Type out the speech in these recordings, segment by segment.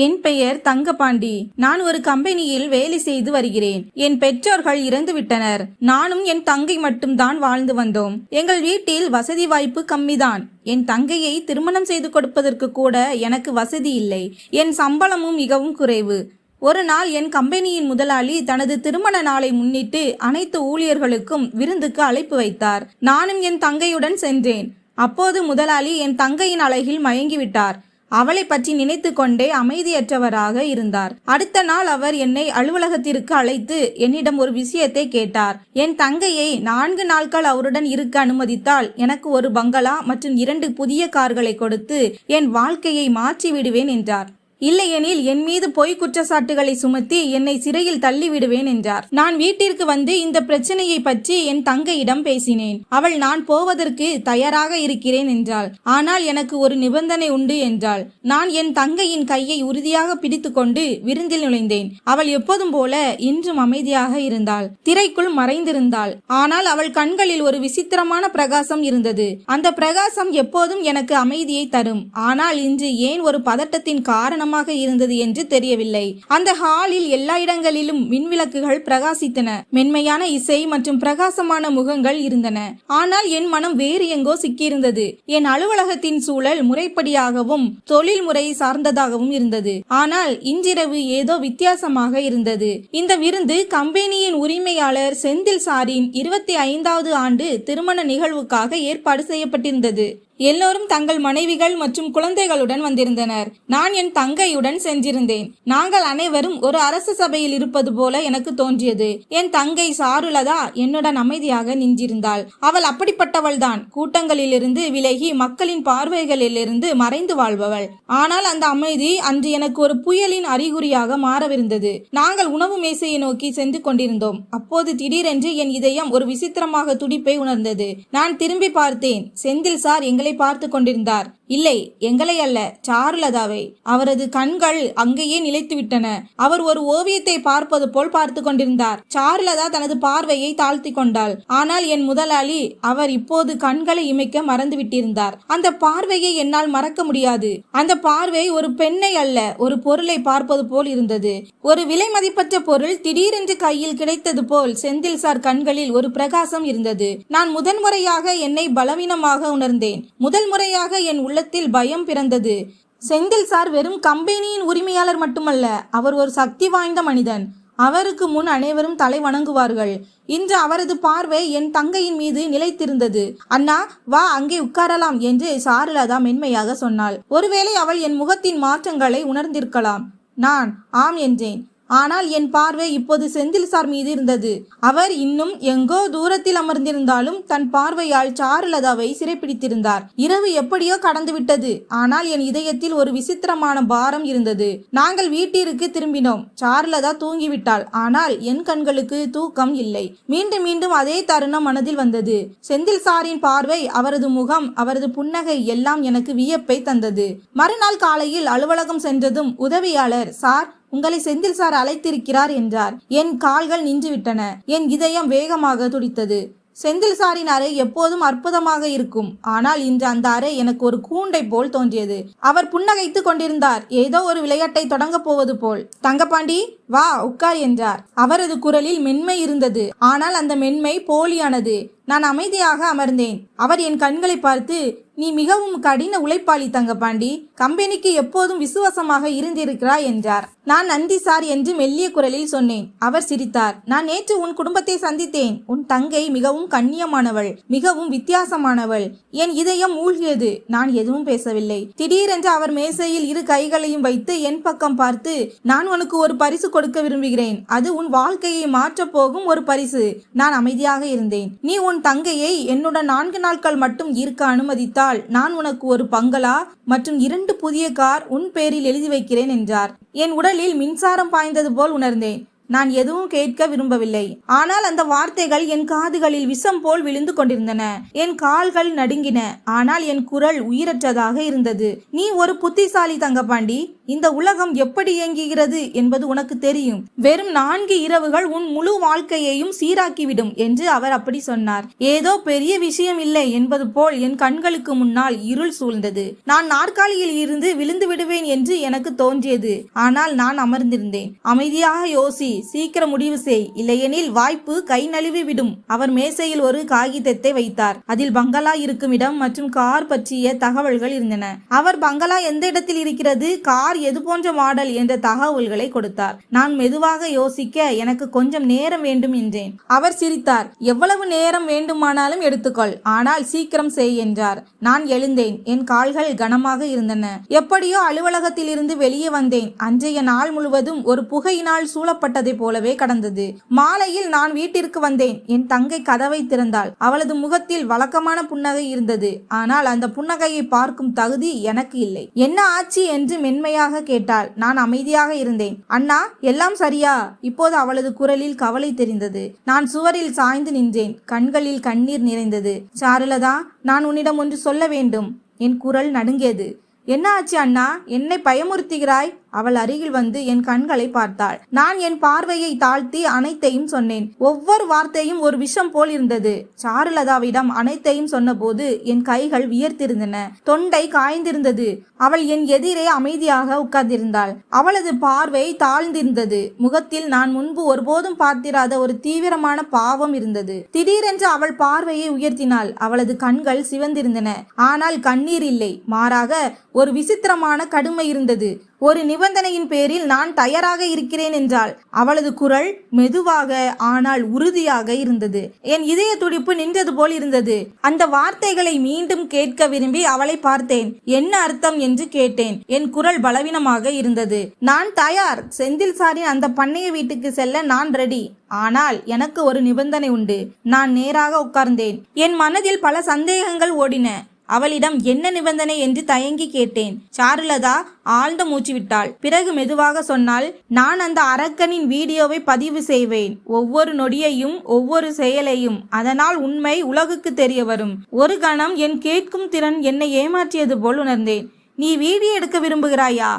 என் பெயர் தங்கபாண்டி. நான் ஒரு கம்பெனியில் வேலை செய்து வருகிறேன். என் பெற்றோர்கள் இறந்துவிட்டனர். நானும் என் தங்கை மட்டும்தான் வாழ்ந்து வந்தோம். எங்கள் வீட்டில் வசதி வாய்ப்பு கம்மிதான். என் தங்கையை திருமணம் செய்து கொடுப்பதற்கு கூட எனக்கு வசதி இல்லை. என் சம்பளமும் மிகவும் குறைவு. ஒரு நாள் என் கம்பெனியின் முதலாளி தனது திருமண நாளை முன்னிட்டு அனைத்து ஊழியர்களுக்கும் விருந்துக்கு அழைப்பு வைத்தார். நானும் என் தங்கையுடன் சென்றேன். அப்போது முதலாளி என் தங்கையின் அழகில் மயங்கிவிட்டார். அவளை பற்றி நினைத்து கொண்டே அமைதியற்றவராக இருந்தார். அடுத்த நாள் அவர் என்னை அலுவலகத்திற்கு அழைத்து என்னிடம் ஒரு விஷயத்தை கேட்டார். என் தங்கையை 4 நாட்கள் அவருடன் இருக்க அனுமதித்தால் எனக்கு ஒரு பங்களா மற்றும் 2 புதிய கார்களை கொடுத்து என் வாழ்க்கையை மாற்றி விடுவேன் என்றார். இல்லையெனில் என் மீது பொய் குற்றச்சாட்டுகளை சுமத்தி என்னை சிறையில் தள்ளி விடுவேன் என்றார். நான் வீட்டிற்கு வந்து இந்த பிரச்சனையை பற்றி என் தங்கையிடம் பேசினேன். அவள் நான் போவதற்கு தயாராக இருக்கிறேன் என்றாள். ஆனால் எனக்கு ஒரு நிபந்தனை உண்டு என்றாள். நான் என் தங்கையின் கையை உறுதியாக பிடித்து கொண்டு விருந்தில் நுழைந்தேன். அவள் எப்போதும் போல இன்றும் அமைதியாக இருந்தாள். திரைக்குள் மறைந்திருந்தாள். ஆனால் அவள் கண்களில் ஒரு விசித்திரமான பிரகாசம் இருந்தது. அந்த பிரகாசம் எப்போதும் எனக்கு அமைதியை தரும். ஆனால் இன்று ஏன் ஒரு பதட்டத்தின் காரணம் இருந்தது என்று தெரியவில்லை. அந்த ஹாலில் எல்லா இடங்களிலும் மின்விளக்குகள் பிரகாசித்தன. மென்மையான இசை மற்றும் பிரகாசமான முகங்கள் இருந்தன. ஆனால் என் மனம் வேறு எங்கோ சிக்கியிருந்தது. என் அலுவலகத்தின் சூழல் முறைப்படியாகவும் தொழில்முறை சார்ந்ததாகவும் இருந்தது. ஆனால் இன்றிரவு ஏதோ வித்தியாசமாக இருந்தது. இந்த விருந்து கம்பெனியின் உரிமையாளர் செந்தில் சாரின் 25வது ஆண்டு திருமண நிகழ்வுக்காக ஏற்பாடு செய்யப்பட்டிருந்தது. எல்லோரும் தங்கள் மனைவிகள் மற்றும் குழந்தைகளுடன் வந்திருந்தனர். நான் என் தங்கையுடன் சென்றிருந்தேன். நாங்கள் அனைவரும் ஒரு அரசு சபையில் இருப்பது போல எனக்கு தோன்றியது. என் தங்கை சாருலதா என்னுடன் அமைதியாக நின்றிருந்தாள். அவள் அப்படிப்பட்டவள்தான். கூட்டங்களிலிருந்து விலகி மக்களின் பார்வைகளிலிருந்து மறைந்து வாழ்பவள். ஆனால் அந்த அமைதி அன்று எனக்கு ஒரு புயலின் அறிகுறியாக மாறவிருந்தது. நாங்கள் உணவு மேசையை நோக்கி சென்று கொண்டிருந்தோம். அப்போது திடீரென்று என் இதயம் ஒரு விசித்திரமாக துடிப்பை உணர்ந்தது. நான் திரும்பி பார்த்தேன். செந்தில் சார் எங்களை பார்த்து கொண்டிருந்தார். இல்லை, எங்களை அல்ல, சாருலதாவை. அவரது கண்கள் அங்கேயே நிலைத்துவிட்டன. அவர் ஒரு ஓவியத்தை பார்ப்பது போல் பார்த்து கொண்டிருந்தார். சாருலதா தனது பார்வையை தாழ்த்தி கொண்டாள். ஆனால் என் முதலாளி அவர் இப்போது கண்களை இமைக்க மறந்துவிட்டிருந்தார். அந்த பார்வையை என்னால் மறக்க முடியாது. அந்த பார்வை ஒரு பெண்ணை அல்ல, ஒரு பொருளை பார்ப்பது போல் இருந்தது. ஒரு விலை மதிப்பற்ற பொருள் திடீரென்று கையில் கிடைத்தது போல் செந்தில் சார் கண்களில் ஒரு பிரகாசம் இருந்தது. நான் முதன்முறையாக என்னை பலவீனமாக உணர்ந்தேன். முதல் முறையாக என் உள்ளத்தில் பயம் பிறந்தது. செந்தில் சார் வெறும் கம்பெனியின் உரிமையாளர் மட்டுமல்ல, அவர் ஒரு சக்தி வாய்ந்த மனிதன். அவருக்கு முன் அனைவரும் தலை வணங்குவார்கள். இன்று அவரது பார்வை என் தங்கையின் மீது நிலைத்திருந்தது. அண்ணா, வா, அங்கே உட்காரலாம் என்று சாருலதா மென்மையாக சொன்னாள். ஒருவேளை அவள் என் முகத்தின் மாற்றங்களை உணர்ந்திருக்கலாம். நான் ஆம் என்றேன். ஆனால் என் பார்வை இப்போது செந்தில் சார் மீது இருந்தது. அவர் இன்னும் எங்கோ தூரத்தில் அமர்ந்திருந்தாலும் தன் பார்வையால் சாருலதாவை சிறைப்பிடித்திருந்தார். இரவு எப்படியோ கடந்துவிட்டது. ஆனால் என் இதயத்தில் ஒரு விசித்திரமான பாரம் இருந்தது. நாங்கள் வீட்டிற்கு திரும்பினோம். சாருலதா தூங்கிவிட்டாள். ஆனால் என் கண்களுக்கு தூக்கம் இல்லை. மீண்டும் மீண்டும் அதே தருணம் மனதில் வந்தது. செந்தில் சாரின் பார்வை, அவரது முகம், அவரது புன்னகை எல்லாம் எனக்கு வியப்பை தந்தது. மறுநாள் காலையில் அலுவலகம் சென்றதும் உதவியாளர், சார், உங்களை செந்தில் சார் அழைத்திருக்கிறார் என்றார். என் கால்கள் நின்றுவிட்டன. என் இதயம் வேகமாக துடித்தது. செந்தில் சாரின் அறை எப்போதும் அற்புதமாக இருக்கும். ஆனால் இன்று அந்த அறை எனக்கு ஒரு கூண்டை போல் தோன்றியது. அவர் புன்னகைத்து கொண்டிருந்தார். ஏதோ ஒரு விளையாட்டை தொடங்க போவது போல். தங்கபாண்டி, வா, உட்கார் என்றார். அவரது குரலில் மென்மை இருந்தது. ஆனால் அந்த மென்மை போலியானது. நான் அமைதியாக அமர்ந்தேன். அவர் என் கண்களை பார்த்து, நீ மிகவும் கடின உழைப்பாளி தங்கபாண்டி. கம்பெனிக்கு எப்போதும் விசுவாசமாக இருந்திருக்கிறாய் என்றார். நான் நன்றி சார் என்று மெல்லிய குரலில் சொன்னேன். அவர் சிரித்தார். நான் நேற்று உன் குடும்பத்தை சந்தித்தேன். உன் தங்கை மிகவும் கண்ணியமானவள், மிகவும் வித்தியாசமானவள். என் இதயம் மூழ்கியது. நான் எதுவும் பேசவில்லை. திடீரென்று அவர் மேசையில் 2 கைகளையும் வைத்து என் பக்கம் பார்த்து, நான் உனக்கு ஒரு பரிசு கொடுக்க விரும்புகிறேன். அது உன் வாழ்க்கையை மாற்றப் போகும் ஒரு பரிசு. நான் அமைதியாக இருந்தேன். நீ உன் தங்கையை என்னுடன் 4 நாட்கள் மட்டும் இருக்க அனுமதித்தால் நான் உனக்கு ஒரு பங்களா மற்றும் 2 புதிய கார் உன் பேரில் எழுதி வைக்கிறேன் என்றார். என் உடலில் மின்சாரம் பாய்ந்தது போல் உணர்ந்தேன். நான் எதுவும் கேட்க விரும்பவில்லை. ஆனால் அந்த வார்த்தைகள் என் காதுகளில் விஷம் போல் விழுந்து கொண்டிருந்தன. என் கால்கள் நடுங்கின. ஆனால் என் குரல் உயிரற்றதாக இருந்தது. நீ ஒரு புத்திசாலி தங்கப்பாண்டி. இந்த உலகம் எப்படி இயங்குகிறது என்பது உனக்கு தெரியும். வெறும் 4 இரவுகள் உன் முழு வாழ்க்கையையும் சீராக்கிவிடும் என்று அவர் அப்படி சொன்னார். ஏதோ பெரிய விஷயம் இல்லை என்பது போல் என் கண்களுக்கு முன்னால் இருள் சூழ்ந்தது. நான் நாற்காலியில் இருந்து விழுந்து விடுவேன் என்று எனக்கு தோன்றியது. ஆனால் நான் அமர்ந்திருந்தேன். அமைதியாக யோசி, சீக்கிரம் முடிவு செய், இல்லையெனில் வாய்ப்பு கை நழுவி விடும். அவர் மேசையில் ஒரு காகிதத்தை வைத்தார். அதில் பங்களா இருக்கும் இடம் மற்றும் கார் பற்றிய தகவல்கள் இருந்தன. அவர் பங்களா எந்த இடத்தில் இருக்கிறது, கார் எது போன்ற மாடல் என்ற தகவல்களை கொடுத்தார். நான் மெதுவாக யோசிக்க எனக்கு கொஞ்சம் நேரம் வேண்டும் என்றேன். அவர் சிரித்தார். எவ்வளவு நேரம் வேண்டுமானாலும் எடுத்துக்கொள், ஆனால் சீக்கிரம் செய் என்றார். நான் எழுந்தேன். என் கால்கள் கனமாக இருந்தன. எப்படியோ அலுவலகத்தில் இருந்து வெளியே வந்தேன். அன்றைய நாள் முழுவதும் ஒரு புகையினால் சூழப்பட்டதை போலவே கடந்தது. மாலையில் நான் வீட்டிற்கு வந்தேன். என் தங்கை கதவை திறந்தாள். அவளது முகத்தில் வழக்கமான புன்னகை இருந்தது. ஆனால் அந்த புன்னகையை பார்க்கும் தகுதி எனக்கு இல்லை. என்ன ஆச்சு என்று மென்மையாக கேட்டாள். நான் அமைதியாக இருந்தேன். அண்ணா, எல்லாம் சரியா? இப்போது அவளது குரலில் கவலை தெரிந்தது. நான் சுவரில் சாய்ந்து நின்றேன். கண்களில் கண்ணீர் நிறைந்தது. சாருலதா, நான் உன்னிடம் ஒன்று சொல்ல வேண்டும். என் குரல் நடுங்கியது. என்ன ஆச்சு அண்ணா? என்னை பயமுறுத்துகிறாய்? அவள் அருகில் வந்து என் கண்களை பார்த்தாள். நான் என் பார்வையை தாழ்த்தி அனைத்தையும் சொன்னேன். ஒவ்வொரு வார்த்தையும் ஒரு விஷம் போல் இருந்தது. சாருலதாவிடம் அனைத்தையும் சொன்னபோது என் கைகள் வியர்த்திருந்தன. தொண்டை காய்ந்திருந்தது. அவள் என் எதிரே அமைதியாக உட்கார்ந்திருந்தாள். அவளது பார்வை தாழ்ந்திருந்தது. முகத்தில் நான் முன்பு ஒருபோதும் பார்த்திராத ஒரு தீவிரமான பாவம் இருந்தது. திடீரென்று அவள் பார்வையை உயர்த்தினாள். அவளது கண்கள் சிவந்திருந்தன. ஆனால் கண்ணீர் இல்லை. மாறாக ஒரு விசித்திரமான கடுமை இருந்தது. ஒரு நிபந்தனையின் பேரில் நான் தயாராக இருக்கிறேன் என்றாள். அவளது குரல் மெதுவாக ஆனால் உறுதியாக இருந்தது. என் இதய துடிப்பு நின்றது போல் இருந்தது. அந்த வார்த்தைகளை மீண்டும் கேட்க விரும்பி அவளை பார்த்தேன். என்ன அர்த்தம் என்று கேட்டேன். என் குரல் பலவீனமாக இருந்தது. நான் தயார். செந்தில் சாரின் அந்த பண்ணைய வீட்டுக்கு செல்ல நான் ரெடி. ஆனால் எனக்கு ஒரு நிபந்தனை உண்டு. நான் நேராக உட்கார்ந்தேன். என் மனதில் பல சந்தேகங்கள் ஓடின. அவளிடம் என்ன நிபந்தனை என்று தயங்கி கேட்டேன். சாருலதா ஆழ்ந்த மூச்சு விட்டாள். பிறகு மெதுவாக சொன்னாள், நான் அந்த அரக்கனின் வீடியோவை பதிவு செய்வேன். ஒவ்வொரு நொடியையும், ஒவ்வொரு செயலையும். அதனால் உண்மை உலகுக்கு தெரிய வரும். ஒரு கணம் என் கேட்கும் திறன் என்னை ஏமாற்றியது போல் உணர்ந்தேன். நீ வீடியோ எடுக்க விரும்புகிறாயா?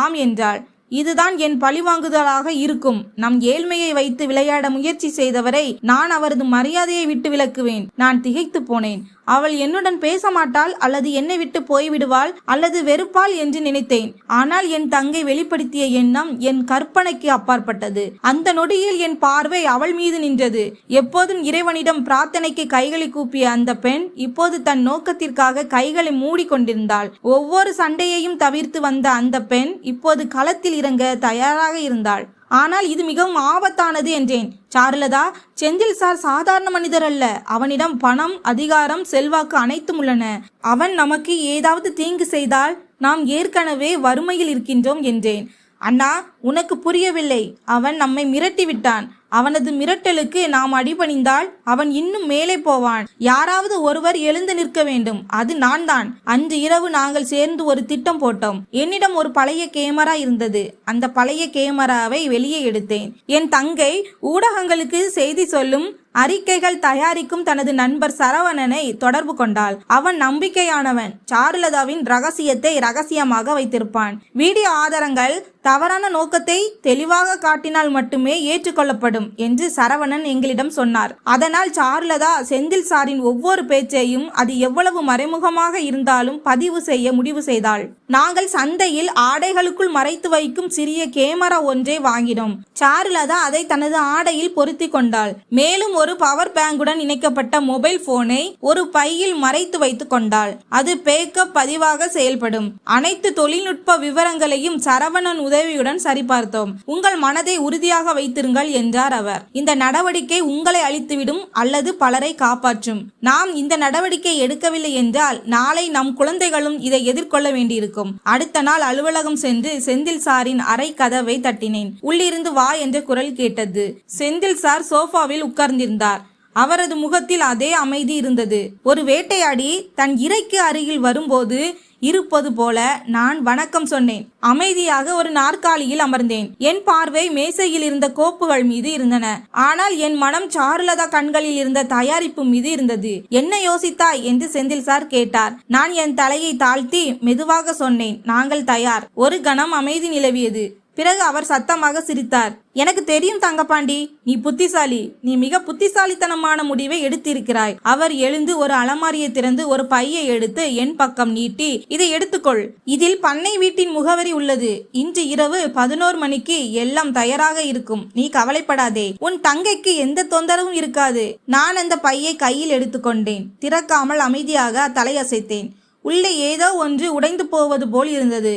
ஆம் என்றாள். இதுதான் என் பழிவாங்குதலாக இருக்கும். நம் ஏழ்மையை வைத்து விளையாட முயற்சி செய்தவரை நான் அவரது மரியாதையை விட்டு விலக்குவேன். நான் திகைத்து போனேன். அவள் என்னுடன் பேச மாட்டாள், அல்லது என்னை விட்டு போய்விடுவாள், அல்லது வெறுப்பாள் என்று நினைத்தேன். ஆனால் என் தங்கை வெளிப்படுத்திய எண்ணம் என் கற்பனைக்கு அப்பாற்பட்டது. அந்த நொடியில் என் பார்வை அவள் மீது நின்றது. எப்போதும் இறைவனிடம் பிரார்த்தனைக்கு கைகளை கூப்பிய அந்த பெண் இப்போது தன் நோக்கத்திற்காக கைகளை மூடிக்கொண்டிருந்தாள். ஒவ்வொரு சண்டையையும் தவிர்த்து வந்த அந்த பெண் இப்போது களத்தில் இறங்க தயாராக இருந்தாள். ஆனால் இது மிகவும் ஆபத்தானது என்றேன். சாருலதா, செந்தில் சார் சாதாரண மனிதர் அல்ல. அவனிடம் பணம், அதிகாரம், செல்வாக்கு அனைத்தும் உள்ளன. அவன் நமக்கு ஏதாவது தீங்கு செய்தால் நாம் ஏற்கனவே வறுமையில் இருக்கின்றோம் என்றேன். அண்ணா, உனக்கு புரியவில்லை. அவன் நம்மை மிரட்டி விட்டான். அவனது மிரட்டலுக்கு நாம் அடிபணிந்தால் அவன் இன்னும் மேலே போவான். யாராவது ஒருவர் எழுந்து நிற்க வேண்டும். அது நான் தான். அன்று இரவு நாங்கள் சேர்ந்து ஒரு திட்டம் போட்டோம். என்னிடம் ஒரு பழைய கேமரா இருந்தது. அந்த பழைய கேமராவை வெளியே எடுத்தேன். என் தங்கை ஊடகங்களுக்கு செய்தி சொல்லும் அறிக்கைகள் தயாரிக்கும் தனது நண்பர் சரவணனை தொடர்பு கொண்டாள். அவன் நம்பிக்கையானவன். சாருலதாவின் ரகசியத்தை ரகசியமாக வைத்திருப்பான். வீடியோ ஆதாரங்கள் தவறான நோக்கத்தை தெளிவாக காட்டினால் மட்டுமே ஏற்றுக்கொள்ளப்படும் என்று சரவணன் எங்களிடம் சொன்னார். அதனால் சாருலதா செந்தில் சாரின் ஒவ்வொரு பேச்சையும், அது எவ்வளவு மறைமுகமாக இருந்தாலும் பதிவு செய்ய முடிவு செய்தாள். நாங்கள் சந்தையில் ஆடைகளுக்குள் மறைத்து வைக்கும் சிறிய கேமரா ஒன்றை வாங்கினோம். சாருலதா அதை தனது ஆடையில் பொருத்தி கொண்டாள். மேலும் ஒரு பவர் பேங்குடன் இணைக்கப்பட்ட மொபைல் போனை ஒரு பையில் மறைத்து வைத்து கொண்டாள். அது பேக்கப் பதிவாக செயல்படும். அனைத்து தொழில்நுட்ப விவரங்களையும் சரவணன் உதவியுடன் சரிபார்த்தோம். உங்கள் மனதை உறுதியாக வைத்திருங்கள் என்றார் அவர். இந்த நடவடிக்கை உங்களை அழித்துவிடும் அல்லது பலரை காப்பாற்றும். நாம் இந்த நடவடிக்கை எடுக்கவில்லை என்றால் நாளை நம் குழந்தைகளும் இதை எதிர்கொள்ள வேண்டியிருக்கும். அடுத்த நாள் அலுவலகம் சென்று செந்தில் சாரின் அறை கதவை தட்டினேன். உள்ளிருந்து வா என்ற குரல் கேட்டது. செந்தில் சார் சோஃபாவில் உட்கார்ந்திருந்தார். அவரது முகத்தில் அதே அமைதி இருந்தது. ஒரு வேட்டையாடி தன் இரைக்கு அருகில் வரும்போது இருப்பது போல நான் வணக்கம் சொன்னேன். அமைதியாக ஒரு நாற்காலியில் அமர்ந்தேன். என் பார்வை மேசையில் இருந்த கோப்புகள் மீது இருந்தன. ஆனால் என் மனம் சாருலதா கண்களில் இருந்த தயாரிப்பு மீது இருந்தது. என்ன யோசித்தாய் என்று செந்தில் சார் கேட்டார். நான் என் தலையை தாழ்த்தி மெதுவாக சொன்னேன், நாங்கள் தயார். ஒரு கணம் அமைதி நிலவியது. பிறகு அவர் சத்தமாக சிரித்தார். எனக்கு தெரியும் தங்கப்பாண்டி, நீ புத்திசாலி. நீ மிக புத்திசாலித்தனமான முடிவை எடுத்திருக்கிறாய். அவர் எழுந்து ஒரு அலமாரியை திறந்து ஒரு பையை எடுத்து என் பக்கம் நீட்டி, இதை எடுத்துக்கொள். இதில் பண்ணை வீட்டின் முகவரி உள்ளது. இன்று இரவு 11 மணிக்கு எல்லாம் தயாராக இருக்கும். நீ கவலைப்படாதே. உன் தங்கைக்கு எந்த தொந்தரவும் இருக்காது. நான் அந்த பையை கையில் எடுத்துக்கொண்டேன். திறக்காமல் அமைதியாக தலையசைத்தேன். உள்ளே ஏதோ ஒன்று உடைந்து போவது போல் இருந்தது.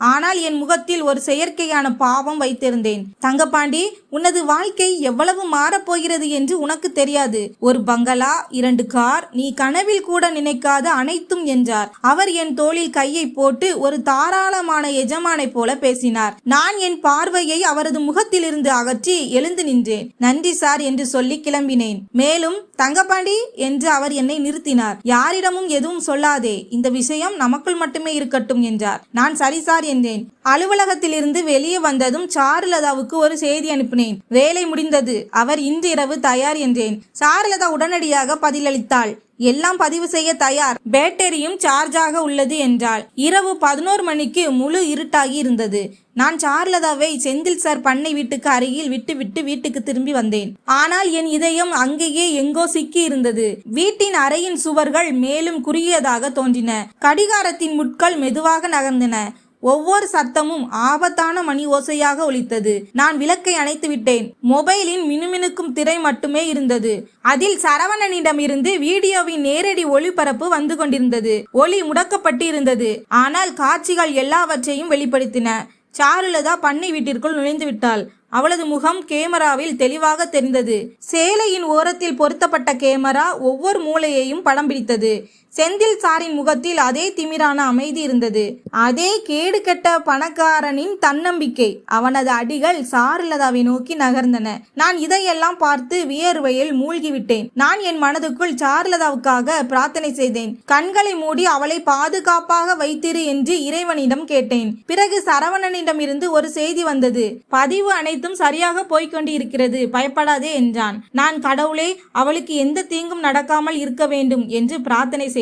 ஆனால் என் முகத்தில் ஒரு செயற்கையான பாவம் வைத்திருந்தேன். தங்கப்பாண்டி, உனது வாழ்க்கை எவ்வளவு மாறப்போகிறது என்று உனக்கு தெரியாது. ஒரு பங்களா, 2 கார், நீ கனவில் கூட நினைக்காத அனைத்தும் என்றார். அவர் என் தோளில் கையை போட்டு ஒரு தாராளமான எஜமானை போல பேசினார். நான் என் பார்வையை அவரது முகத்திலிருந்து அகற்றி எழுந்து நின்றேன். நன்றி சார் என்று சொல்லி கிளம்பினேன். மேலும் தங்கப்பாண்டி என்று அவர் என்னை நிறுத்தினார். யாரிடமும் எதுவும் சொல்லாதே, இந்த விஷயம் நமக்குள் மட்டுமே இருக்கட்டும் என்றார். நான் சரி சார் என்றேன். அலுவலகத்திலிருந்து வெளியே வந்ததும் சாருலதாவுக்கு ஒரு செய்தி அனுப்பினேன். வேலை முடிந்தது, அவர் இன்று இரவு தயார் என்றேன். சாருலதா உடனடியாக பதிலளித்தாள். எல்லாம் பதிவு செய்ய தயார், பேட்டரியும் சார்ஜாக உள்ளது என்றாள். இரவு 11 மணிக்கு முழு இருட்டாகி இருந்தது. நான் சாருலதாவை செந்தில் சார் பண்ணை வீட்டுக்கு அருகில் விட்டுவிட்டு வீட்டுக்கு திரும்பி வந்தேன். ஆனால் என் இதயம் அங்கேயே எங்கோ சிக்கி இருந்தது. வீட்டின் அறையின் சுவர்கள் மேலும் குறுகியதாக தோன்றின. கடிகாரத்தின் முட்கள் மெதுவாக நகர்ந்தன. ஒவ்வொரு சத்தமும் ஆபத்தான மணி ஓசையாக ஒலித்தது. நான் விளக்கை அணைத்து விட்டேன். மொபைலின் மினுமினுக்கும் திரை மட்டுமே இருந்தது. அதில் சரவணனிடமிருந்து வீடியோவின் நேரடி ஒளிபரப்பு வந்து கொண்டிருந்தது. ஒளி முடக்கப்பட்டு இருந்தது. ஆனால் காட்சிகள் எல்லாவற்றையும் வெளிப்படுத்தின. சாருலதா பண்ணை வீட்டிற்குள் நுழைந்து விட்டாள். அவளது முகம் கேமராவில் தெளிவாக தெரிந்தது. சேலையின் ஓரத்தில் பொருத்தப்பட்ட கேமரா ஒவ்வொரு மூலையையும் படம் பிடித்தது. செந்தில் சாரின் முகத்தில் அதே திமிரான அமைதி இருந்தது. அதே கேடு கெட்ட பணக்காரனின் தன்னம்பிக்கை. அவனது அடிகள் சாருலதாவை நோக்கி நகர்ந்தன. நான் இதையெல்லாம் பார்த்து வியர்வையில் மூழ்கிவிட்டேன். நான் என் மனதுக்குள் சாருலதாவுக்காக பிரார்த்தனை செய்தேன். கண்களை மூடி அவளை பாதுகாப்பாக வைத்திரு என்று இறைவனிடம் கேட்டேன். பிறகு சரவணனிடம் இருந்து ஒரு செய்தி வந்தது. பதிவு அனைத்தும் சரியாக போய்கொண்டு இருக்கிறது, பயப்படாதே என்றான். நான் கடவுளே, அவளுக்கு எந்த தீங்கும் நடக்காமல் இருக்க வேண்டும் என்று பிரார்த்தனை செய்தேன்.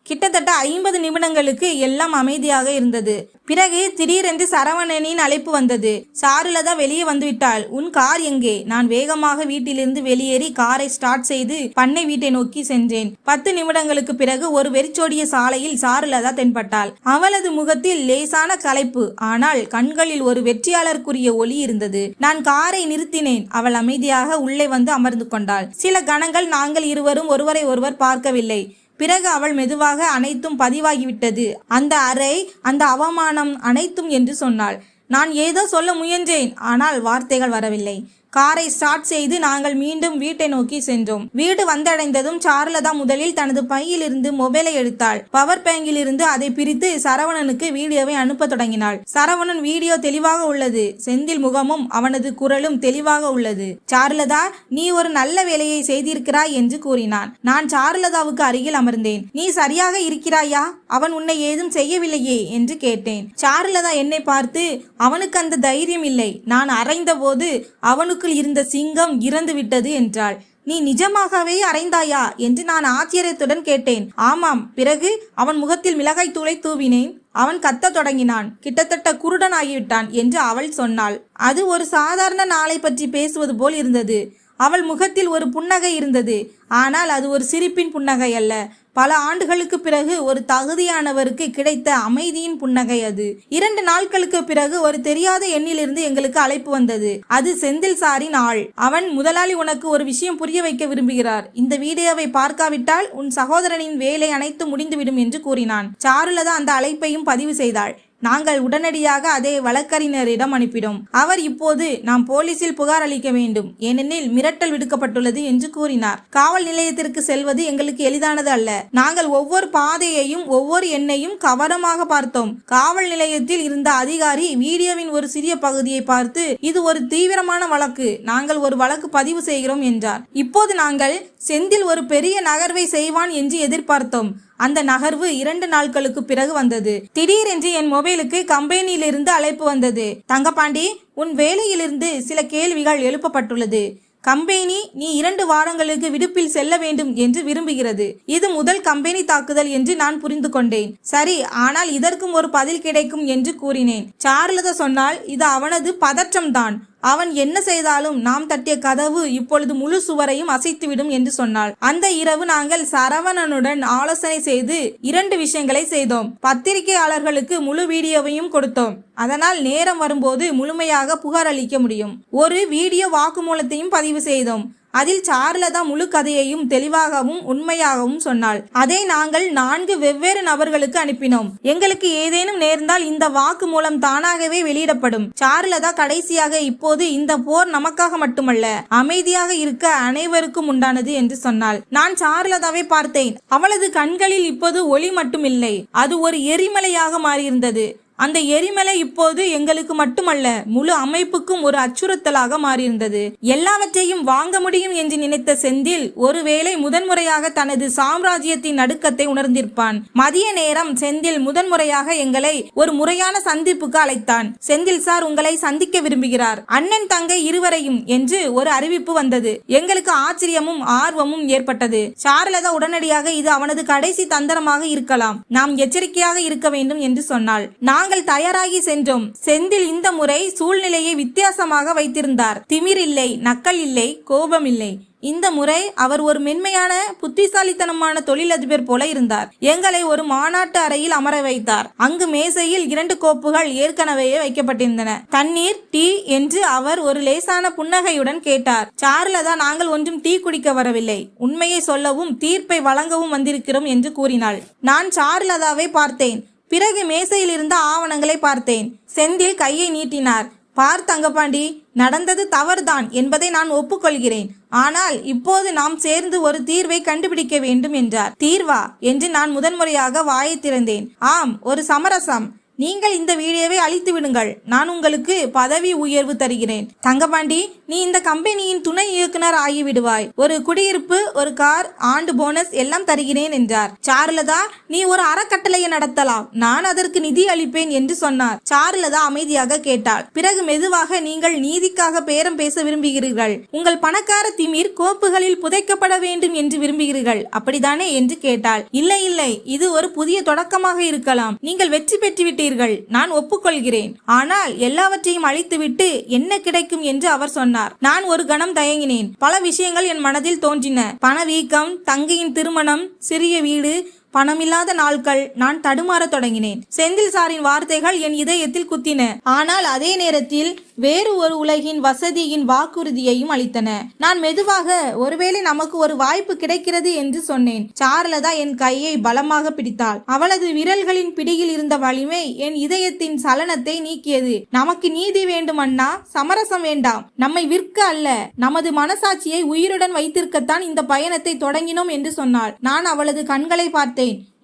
கிட்டத்தட்ட 50 நிமிடங்களுக்கு எல்லாம் அமைதியாக இருந்தது. பிறகு திடீரென்று சரவணனின் அழைப்பு வந்தது. சாருலதா வெளியே வந்துவிட்டாள். உன் கார் எங்கே? நான் வேகமாக வீட்டிலிருந்து வெளியேறி காரை ஸ்டார்ட் செய்து பண்ணை வீட்டை நோக்கி சென்றேன். 10 நிமிடங்களுக்கு பிறகு ஒரு வெறிச்சோடிய சாலையில் சாருலதா தென்பட்டாள். அவளது முகத்தில் லேசான களைப்பு, ஆனால் கண்களில் ஒரு வெற்றியாளருக்குரிய ஒளி இருந்தது. நான் காரை நிறுத்தினேன். அவள் அமைதியாக உள்ளே வந்து அமர்ந்து கொண்டாள். சில கணங்கள் நாங்கள் இருவரும் ஒருவரை ஒருவர் பார்க்கவில்லை. பிறகு அவள் மெதுவாக அனைத்தும் பதிவாகிவிட்டது, அந்த அறை, அந்த அவமானம், அனைத்தும் என்று சொன்னாள். நான் ஏதோ சொல்ல முயன்றேன், ஆனால் வார்த்தைகள் வரவில்லை. காரை ஸ்டார்ட் செய்து நாங்கள் மீண்டும் வீட்டை நோக்கி சென்றோம். வீடு வந்தடைந்ததும் சாருலதா முதலில் தனது பையில் இருந்து மொபைலை எடுத்தாள். பவர் பேங்கில் இருந்து அதை பிரித்து சரவணனுக்கு வீடியோவை அனுப்ப தொடங்கினாள். சரவணன், வீடியோ தெளிவாக உள்ளது. செந்தில் முகமும் அவனது குரலும் தெளிவாக உள்ளது. சாருலதா, நீ ஒரு நல்ல வேலையை செய்திருக்கிறாய் என்று கூறினான். நான் சாருலதாவுக்கு அருகில் அமர்ந்தேன். நீ சரியாக இருக்கிறாயா? அவன் உன்னை ஏதும் செய்யவில்லையே என்று கேட்டேன். சாருலதா என்னை பார்த்து, அவனுக்கு அந்த தைரியம் இல்லை. நான் அறைந்த போது அவனுக்கு இருந்த சிங்கம் இறந்து விட்டது என்றாள். நீ நிஜமாகவே அறைந்தாயா என்று நான் ஆச்சரியத்துடன் கேட்டேன். ஆமாம். பிறகு அவன் முகத்தில் மிளகாய் தூளை தூவினேன். அவன் கத்த தொடங்கினான். கிட்டத்தட்ட குருடன் ஆகிவிட்டான் என்று அவள் சொன்னாள். அது ஒரு சாதாரண நாளை பற்றி பேசுவது போல் இருந்தது. அவள் முகத்தில் ஒரு புன்னகை இருந்தது. ஆனால் அது ஒரு சிரிப்பின் புன்னகை அல்ல. பல ஆண்டுகளுக்கு பிறகு ஒரு தகுதியானவருக்கு கிடைத்த அமைதியின் புன்னகை அது. 2 நாட்களுக்கு பிறகு ஒரு தெரியாத எண்ணிலிருந்து எங்களுக்கு அழைப்பு வந்தது. அது செந்தில் சாரின் ஆள். அவன், முதலாளி உனக்கு ஒரு விஷயம் புரிய வைக்க விரும்புகிறார். இந்த வீடியோவை பார்க்காவிட்டால் உன் சகோதரனின் வேலை அனைத்து முடிந்துவிடும் என்று கூறினான். சாருலதா அந்த அழைப்பையும் பதிவு செய்தாள். நாங்கள் உடனடியாக அதை வழக்கறிஞரிடம் அனுப்பினோம். அவர் இப்போது நாம் போலீசில் புகார் அளிக்க வேண்டும், ஏனெனில் மிரட்டல் விடுக்கப்பட்டுள்ளது என்று கூறினார். காவல் நிலையத்திற்கு செல்வது எங்களுக்கு எளிதானது அல்ல. நாங்கள் ஒவ்வொரு பாதையையும் ஒவ்வொரு எண்ணையும் கவனமாக பார்த்தோம். காவல் நிலையத்தில் இருந்த அதிகாரி வீடியோவின் ஒரு சிறிய பகுதியை பார்த்து, இது ஒரு தீவிரமான வழக்கு, நாங்கள் ஒரு வழக்கு பதிவு செய்கிறோம் என்றார். இப்போது நாங்கள் செந்தில் ஒரு பெரிய நகர்வை செய்வான் என்று எதிர்பார்த்தோம். அந்த நகர்வு 2 நாட்களுக்கு பிறகு வந்தது. திடீரென்று என் மொபைலுக்கு கம்பெனியிலிருந்து அழைப்பு வந்தது. தங்கப்பாண்டி, உன் வேலையிலிருந்து சில கேள்விகள் எழுப்பப்பட்டுள்ளது. கம்பெனி நீ 2 வாரங்களுக்கு விடுப்பில் செல்ல வேண்டும் என்று விரும்புகிறது. இது முதல் கம்பெனி தாக்குதல் என்று நான் புரிந்து கொண்டேன். சரி, ஆனால் இதற்கும் ஒரு பதில் கிடைக்கும் என்று கூறினேன். சாருலதா சொன்னால், இது அவனது பதற்றம்தான். அவன் என்ன செய்தாலும் நாம் தட்டிய கதவு இப்பொழுது முழு சுவரையும் அசைத்துவிடும் என்று சொன்னாள். அந்த இரவு நாங்கள் சரவணனுடன் ஆலோசனை செய்து 2 விஷயங்களை செய்தோம். பத்திரிகையாளர்களுக்கு முழு வீடியோவையும் கொடுத்தோம். அதனால் நேரம் வரும்போது முழுமையாக புகார் அளிக்க முடியும். ஒரு வீடியோ வாக்குமூலத்தையும் பதிவு செய்தோம். அதில் சாருலதா முழு கதையையும் தெளிவாகவும் உண்மையாகவும் சொன்னாள். அதை நாங்கள் 4 வெவ்வேறு நபர்களுக்கு அனுப்பினோம். எங்களுக்கு ஏதேனும் நேர்ந்தால் இந்த வாக்கு மூலம் தானாகவே வெளியிடப்படும். சாருலதா கடைசியாக, இப்போது இந்த போர் நமக்காக மட்டுமல்ல, அமைதியாக இருக்க அனைவருக்கும் உண்டானது என்று சொன்னாள். நான் சாருலதாவை பார்த்தேன். அவளது கண்களில் இப்போது ஒளி மட்டுமில்லை, அது ஒரு எரிமலையாக மாறியிருந்தது. அந்த எரிமலை இப்போது எங்களுக்கு மட்டுமல்ல, முழு அமைப்புக்கும் ஒரு அச்சுறுத்தலாக மாறியிருந்தது. எல்லாவற்றையும் வாங்க முடியும் என்று நினைத்த செந்தில் ஒருவேளை முதன்முறையாக தனது சாம்ராஜ்யத்தின் நடுக்கத்தை உணர்ந்திருப்பான். மதிய நேரம் செந்தில் முதன்முறையாக எங்களை ஒரு முறையான சந்திப்புக்கு அழைத்தான். செந்தில் சார் உங்களை சந்திக்க விரும்புகிறார், அண்ணன் தங்கை இருவரையும் என்று ஒரு அறிவிப்பு வந்தது. எங்களுக்கு ஆச்சரியமும் ஆர்வமும் ஏற்பட்டது. சாருலதா உடனடியாக, இது அவனது கடைசி தந்திரமாக இருக்கலாம், நாம் எச்சரிக்கையாக இருக்க வேண்டும் என்று சொன்னாள். நாங்கள் தயாராகி சென்றோம். செந்தில் இந்த முறை சூழ்நிலையை வித்தியாசமாக வைத்திருந்தார். திமிர் இல்லை, நக்கல் இல்லை, கோபம் இல்லை. இந்த முறை அவர் ஒரு மென்மையான புத்திசாலித்தனமான தொழிலதிபர் போல இருந்தார். எங்களை ஒரு மாநாட்டு அறையில் அமர வைத்தார். அங்கு மேசையில் 2 கோப்புகள் ஏற்கனவே வைக்கப்பட்டிருந்தன. தண்ணீர், டீ என்று அவர் ஒரு லேசான புன்னகையுடன் கேட்டார். சாருலதா, நாங்கள் ஒன்றும் டீ குடிக்க வரவில்லை, உண்மையை சொல்லவும் தீர்ப்பை வழங்கவும் வந்திருக்கிறோம் என்று கூறினாள். நான் சாருலதாவை பார்த்தேன். பிறகு மேசையில் இருந்த ஆவணங்களை பார்த்தேன். செந்தில் கையை நீட்டினார். பார் தங்கப்பாண்டி, நடந்தது தவறுதான் என்பதை நான் ஒப்புக்கொள்கிறேன். ஆனால் இப்போது நாம் சேர்ந்து ஒரு தீர்வை கண்டுபிடிக்க வேண்டும் என்றார். தீர்வா என்று நான் முதன்முறையாக வாயை திறந்தேன். ஆம், ஒரு சமரசம். நீங்கள் இந்த வீடியோவை அழித்து விடுங்கள், நான் உங்களுக்கு பதவி உயர்வு தருகிறேன். தங்கப்பாண்டி, நீ இந்த கம்பெனியின் துணை இயக்குனர் ஆகிவிடுவாய். ஒரு குடியிருப்பு, ஒரு கார், ஆண்டு போனஸ் எல்லாம் தருகிறேன் என்றார். சாருலதா, நீ ஒரு அறக்கட்டளையை நடத்தலாம், நான் அதற்கு நிதி அளிப்பேன் என்று சொன்னார். சாருலதா அமைதியாக கேட்டாள். பிறகு மெதுவாக, நீங்கள் நீதிக்காக பேரம் பேச விரும்புகிறீர்கள், உங்கள் பணக்கார திமிர் கோப்புகளில் புதைக்கப்பட வேண்டும் என்று விரும்புகிறீர்கள், அப்படித்தானே என்று கேட்டாள். இல்லை இல்லை, இது ஒரு புதிய தொடக்கமாக இருக்கலாம். நீங்கள் வெற்றி பெற்றுவிட்டீர்கள், நான் ஒப்புக்கொள்கிறேன். ஆனால் எல்லாவற்றையும் அழித்துவிட்டு என்ன கிடைக்கும் என்று அவர் சொன்னார். நான் ஒரு கணம் தயங்கினேன். பல விஷயங்கள் என் மனதில் தோன்றின. பணவீக்கம், தங்கையின் திருமணம், சிறிய வீடு, பணமில்லாத நாட்கள். நான் தடுமாற தொடங்கினேன். செந்தில் சாரின் வார்த்தைகள் என் இதயத்தில் குத்தின. ஆனால் அதே நேரத்தில் வேறு ஒரு உலகின் வசதியின் வாக்குறுதியையும் அளித்தன. நான் மெதுவாக, ஒருவேளை நமக்கு ஒரு வாய்ப்பு கிடைக்கிறது என்று சொன்னேன். சாருலதா என் கையை பலமாக பிடித்தாள். அவளது விரல்களின் பிடியில் இருந்த வலிமை என் இதயத்தின் சலனத்தை நீக்கியது. நமக்கு நீதி வேண்டும் அண்ணா, சமரசம் வேண்டாம். நம்மை விற்க அல்ல, நமது மனசாட்சியை உயிருடன் வைத்திருக்கத்தான் இந்த பயணத்தை தொடங்கினோம் என்று சொன்னாள். நான் அவளது கண்களை பார்த்தேன்.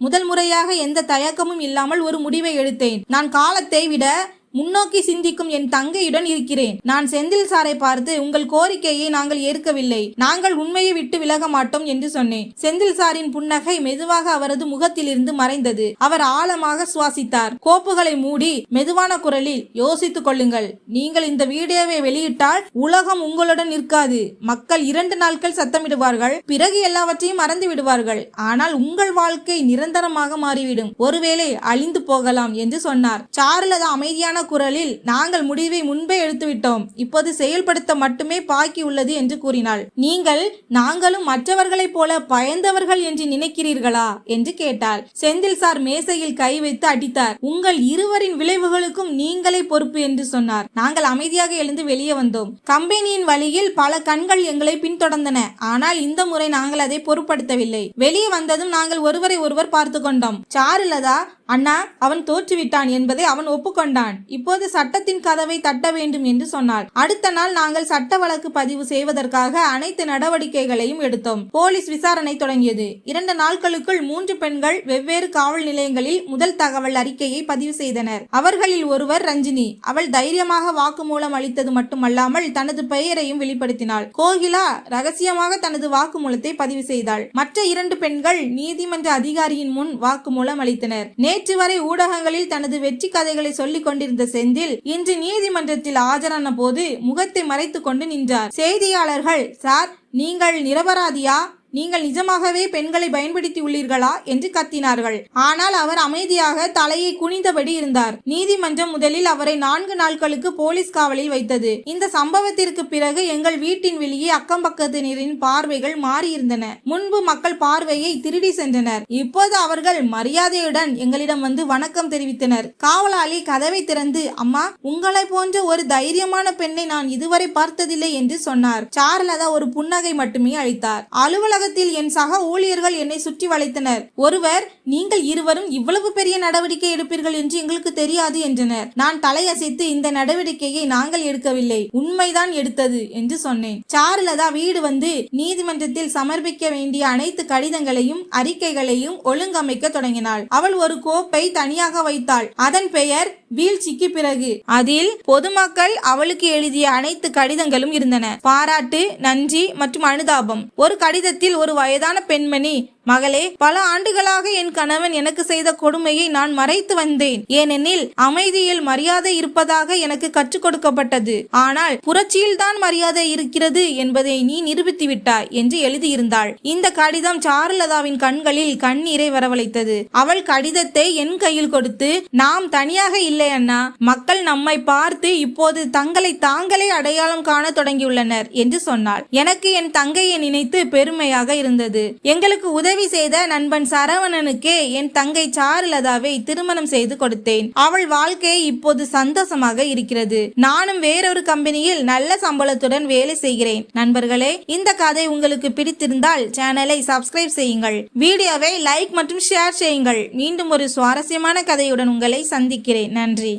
முதல் முறையாக எந்த தயக்கமும் இல்லாமல் ஒரு முடிவை எடுத்தேன். நான் காலத்தை விட முன்னோக்கி சிந்திக்கும் என் தங்கையுடன் இருக்கிறேன். நான் செந்தில் சாரை பார்த்து, உங்கள் கோரிக்கையை நாங்கள் ஏற்கவில்லை, நாங்கள் உண்மையை விட்டு விலக மாட்டோம் என்று சொன்னேன். செந்தில் சாரின் புன்னகை மெதுவாக அவரது முகத்திலிருந்து மறைந்தது. அவர் ஆழமாக சுவாசித்தார். கோப்புகளை மூடி மெதுவான குரலில், யோசித்துக் கொள்ளுங்கள், நீங்கள் இந்த வீடியோவை வெளியிட்டால் உலகம் உங்களுடன் நிற்காது. மக்கள் 2 நாட்கள் சத்தமிடுவார்கள், பிறகு எல்லாவற்றையும் மறந்து விடுவார்கள். ஆனால் உங்கள் வாழ்க்கை நிரந்தரமாக மாறிவிடும், ஒருவேளை அழிந்து போகலாம் என்று சொன்னார். சாருலதா அமைதியான குரலில், நாங்கள் முடிவை முன்பே எடுத்துவிட்டோம், இப்போது செயல்படுத்த மட்டுமே பாக்கி உள்ளது என்று கூறினாள். நீங்கள் நாங்களும் மற்றவர்களைப் போல பயந்தவர்கள் என்று நினைக்கிறீர்களா என்று கேட்டாள். செந்தில் சார் மேசையில் கை வைத்து அடித்தார். உங்கள் இருவரின் விளைவுகளுக்கும் நீங்களே பொறுப்பு என்று சொன்னார். நாங்கள் அமைதியாக எழுந்து வெளியே வந்தோம். கம்பெனியின் வழியில் பல கண்கள் எங்களை பின்தொடர்ந்தன. ஆனால் இந்த முறை நாங்கள் அதை பொருட்படுத்தவில்லை. வெளியே வந்ததும் நாங்கள் ஒருவரை ஒருவர் பார்த்து கொண்டோம். சாருலதா, அண்ணா, அவன் தோற்றுவிட்டான் என்பதை அவன் ஒப்புக்கொண்டான். இப்போது சட்டத்தின் கதவை தட்ட வேண்டும் என்று சொன்னாள். அடுத்த நாள் நாங்கள் சட்ட வழக்கு பதிவு செய்வதற்காக அனைத்து நடவடிக்கைகளையும் எடுத்தோம். போலீஸ் விசாரணை தொடங்கியது. 2 நாட்களுக்குள் 3 பெண்கள் வெவ்வேறு காவல் நிலையங்களில் முதல் தகவல் அறிக்கையை பதிவு செய்தனர். அவர்களில் ஒருவர் ரஞ்சினி. அவள் தைரியமாக வாக்குமூலம் அளித்தது மட்டுமல்லாமல் தனது பெயரையும் வெளிப்படுத்தினாள். கோகிலா ரகசியமாக தனது வாக்குமூலத்தை பதிவு செய்தாள். மற்ற 2 பெண்கள் நீதிமன்ற அதிகாரியின் முன் வாக்குமூலம் அளித்தனர். நேற்று வரை ஊடகங்களில் தனது வெற்றி கதைகளை சொல்லிக் கொண்டிருந்த செந்தில் இன்று நீதிமன்றத்தில் ஆஜரான போது முகத்தை மறைத்துக் கொண்டு நின்றார். செய்தியாளர்கள், சார், நீங்கள் நிரபராதியா? நீங்கள் நிஜமாகவே பெண்களை பயன்படுத்தி உள்ளீர்களா என்று கத்தினார்கள். ஆனால் அவர் அமைதியாக தலையை குனிந்தபடி இருந்தார். நீதிமன்றம் முதலில் அவரை 4 நாட்களுக்கு போலீஸ் காவலில் வைத்தது. இந்த சம்பவத்திற்கு பிறகு எங்கள் வீட்டின் வெளியே அக்கம் பக்கத்தினரின் பார்வைகள் மாறியிருந்தன. முன்பு மக்கள் பார்வையை திருடி சென்றனர். இப்போது அவர்கள் மரியாதையுடன் எங்களிடம் வந்து வணக்கம் தெரிவித்தனர். காவலாளி கதவை திறந்து, அம்மா, உங்களை போன்ற ஒரு தைரியமான பெண்ணை நான் இதுவரை பார்த்ததில்லை என்று சொன்னார். சாருலதா ஒரு புன்னகை மட்டுமே அளித்தார். அலுவலக என் சக ஊழியர்கள் என்னை சுற்றி வளைத்தனர். ஒருவர், நீங்கள் இருவரும் இவ்வளவு பெரிய நடவடிக்கை எடுப்பீர்கள் என்று எங்களுக்கு தெரியாது என்றனர். நான் தலையசைத்து, இந்த நடவடிக்கையை நாங்கள் எடுக்கவில்லை, உண்மைதான் எடுத்தது என்று சொன்னேன். சாருலதா வீடு வந்து நீதிமன்றத்தில் சமர்ப்பிக்க வேண்டிய அனைத்து கடிதங்களையும் அறிக்கைகளையும் ஒழுங்கமைக்க தொடங்கினாள். அவள் ஒரு கோப்பை தனியாக வைத்தாள். அதன் பெயர் வீழ்ச்சிக்கு பிறகு. அதில் பொதுமக்கள் அவளுக்கு எழுதிய அனைத்து கடிதங்களும் இருந்தன. பாராட்டு, நன்றி மற்றும் அனுதாபம். ஒரு கடிதத்தில் ஒரு வயதான பெண்மணி, மகளே, பல ஆண்டுகளாக என் கணவன் எனக்கு செய்த கொடுமையை நான் மறைத்து வந்தேன். ஏனெனில் அமைதியில் மரியாதை இருப்பதாக எனக்கு கற்றுக் கொடுக்கப்பட்டது. ஆனால் புரட்சியில் தான் மரியாதை இருக்கிறது என்பதை நீ நிரூபித்து விட்டாய் என்று எழுதியிருந்தாள். இந்த கடிதம் சாருலதாவின் கண்களில் கண்ணீரை வரவழைத்தது. அவள் கடிதத்தை என் கையில் கொடுத்து, நாம் தனியாக இல்லை அண்ணா, மக்கள் நம்மை பார்த்து இப்போது தங்களை தாங்களே அடையாளம் காண தொடங்கியுள்ளனர் என்று சொன்னாள். எனக்கு என் தங்கையை நினைத்து பெருமையாக இருந்தது. எங்களுக்கு உதவி செய்த நண்பன் சரவணனுக்கே என் தங்கை சாருலதாவை திருமணம் செய்து கொடுத்தேன். அவள் வாழ்க்கை இப்போது சந்தோஷமாக இருக்கிறது. நானும் வேறொரு கம்பெனியில் நல்ல சம்பளத்துடன் வேலை செய்கிறேன். நண்பர்களே, இந்த கதை உங்களுக்கு பிடித்திருந்தால் சேனலை சப்ஸ்கிரைப் செய்யுங்கள். வீடியோவை லைக் மற்றும் ஷேர் செய்யுங்கள். மீண்டும் ஒரு சுவாரஸ்யமான கதையுடன் உங்களை சந்திக்கிறேன். நன்றி.